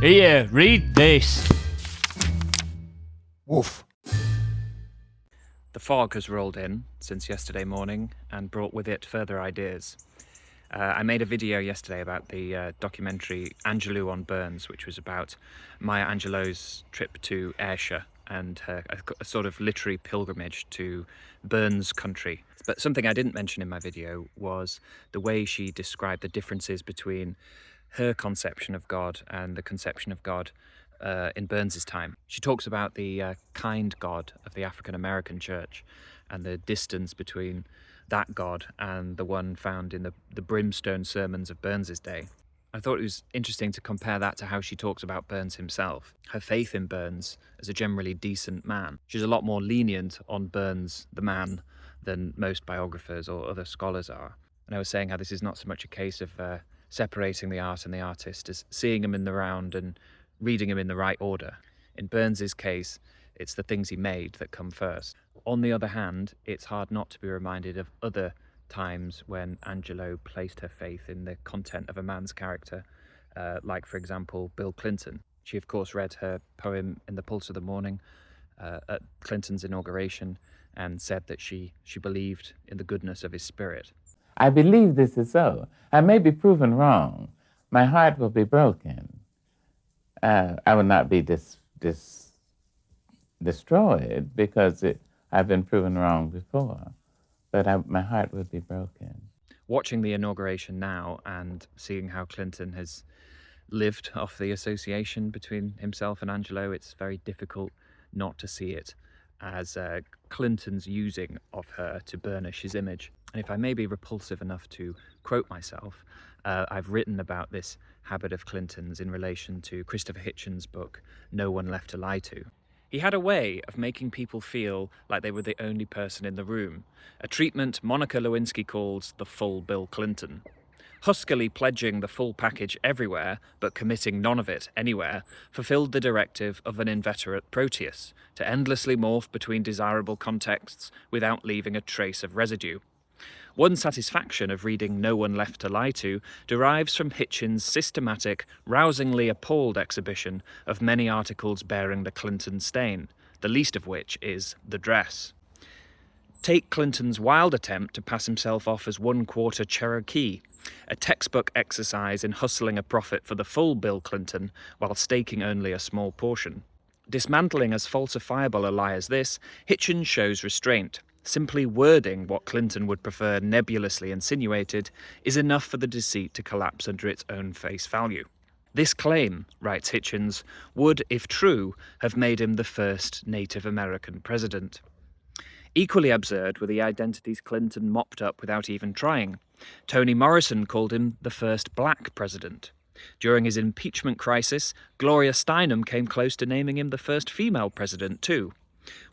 Here, read this. Woof. The fog has rolled in since yesterday morning and brought with it further ideas. I made a video yesterday about the documentary Angelou on Burns, which was about Maya Angelou's trip to Ayrshire and a sort of literary pilgrimage to Burns country. But something I didn't mention in my video was the way she described the differences between her conception of God and the conception of God in Burns's time. She talks about the kind God of the African American church and the distance between that God and the one found in the brimstone sermons of Burns's day. I thought it was interesting to compare that to how she talks about Burns himself, her faith in Burns as a generally decent man. She's a lot more lenient on Burns, the man, than most biographers or other scholars are. And I was saying how this is not so much a case of separating the art and the artist as seeing him in the round and reading him in the right order. In Burns's case, it's the things he made that come first. On the other hand, it's hard not to be reminded of other times when Angelou placed her faith in the content of a man's character, like, for example, Bill Clinton. She, of course, read her poem In the Pulse of the Morning at Clinton's inauguration and said that she believed in the goodness of his spirit. I believe this is so. I may be proven wrong. My heart will be broken. I will not be destroyed because I've been proven wrong before, but my heart would be broken. Watching the inauguration now and seeing how Clinton has lived off the association between himself and Angelou, it's very difficult not to see it as Clinton's using of her to burnish his image. And if I may be repulsive enough to quote myself, I've written about this habit of Clinton's in relation to Christopher Hitchens' book, No One Left to Lie To. He had a way of making people feel like they were the only person in the room, a treatment Monica Lewinsky calls the full Bill Clinton. Huskily pledging the full package everywhere, but committing none of it anywhere, fulfilled the directive of an inveterate Proteus, to endlessly morph between desirable contexts without leaving a trace of residue. One satisfaction of reading No One Left to Lie To derives from Hitchens' systematic, rousingly appalled exhibition of many articles bearing the Clinton stain, the least of which is the dress. Take Clinton's wild attempt to pass himself off as one-quarter Cherokee, a textbook exercise in hustling a profit for the full Bill Clinton while staking only a small portion. Dismantling as falsifiable a lie as this, Hitchens shows restraint. Simply wording what Clinton would prefer nebulously insinuated is enough for the deceit to collapse under its own face value. This claim, writes Hitchens, would, if true, have made him the first Native American president. Equally absurd were the identities Clinton mopped up without even trying. Toni Morrison called him the first black president. During his impeachment crisis, Gloria Steinem came close to naming him the first female president, too.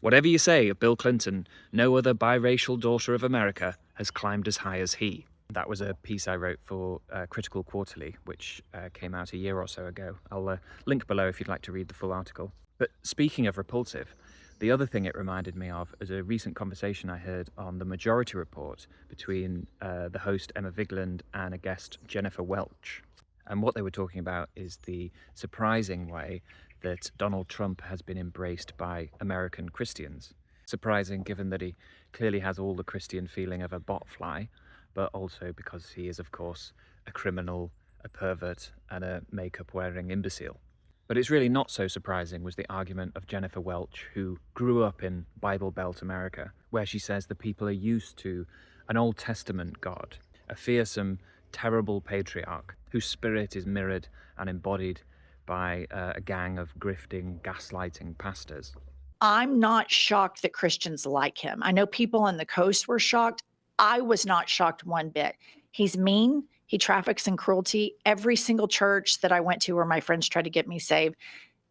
Whatever you say of Bill Clinton, no other biracial daughter of America has climbed as high as he. That was a piece I wrote for Critical Quarterly, which came out a year or so ago. I'll link below if you'd like to read the full article. But speaking of repulsive, the other thing it reminded me of is a recent conversation I heard on the Majority Report between the host Emma Vigeland and a guest Jennifer Welch. And what they were talking about is the surprising way that Donald Trump has been embraced by American Christians. Surprising given that he clearly has all the Christian feeling of a botfly, but also because he is, of course, a criminal, a pervert, and a makeup-wearing imbecile. But it's really not so surprising was the argument of Jennifer Welch, who grew up in Bible Belt America, where she says the people are used to an Old Testament God, a fearsome, terrible patriarch whose spirit is mirrored and embodied by a gang of grifting, gaslighting pastors. I'm not shocked that Christians like him. I know people on the coast were shocked. I was not shocked one bit. He's mean. He traffics in cruelty. Every single church that I went to where my friends tried to get me saved,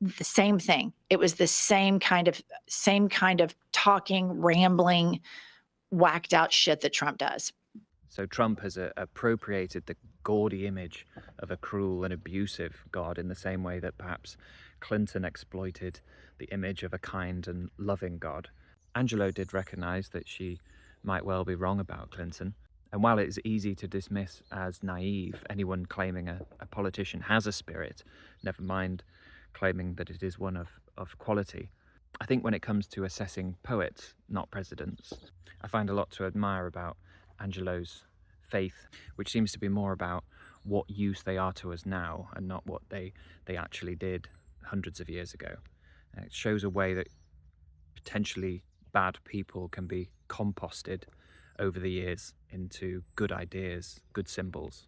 the same thing. It was the same kind of talking, rambling, whacked out shit that Trump does. So Trump has appropriated the gaudy image of a cruel and abusive God in the same way that perhaps Clinton exploited the image of a kind and loving God. Angelou did recognize that she might well be wrong about Clinton. And while it is easy to dismiss as naive anyone claiming a politician has a spirit, never mind claiming that it is one of quality, I think when it comes to assessing poets, not presidents, I find a lot to admire about Angelou's faith, which seems to be more about what use they are to us now and not what they actually did hundreds of years ago. It shows a way that potentially bad people can be composted over the years into good ideas, good symbols.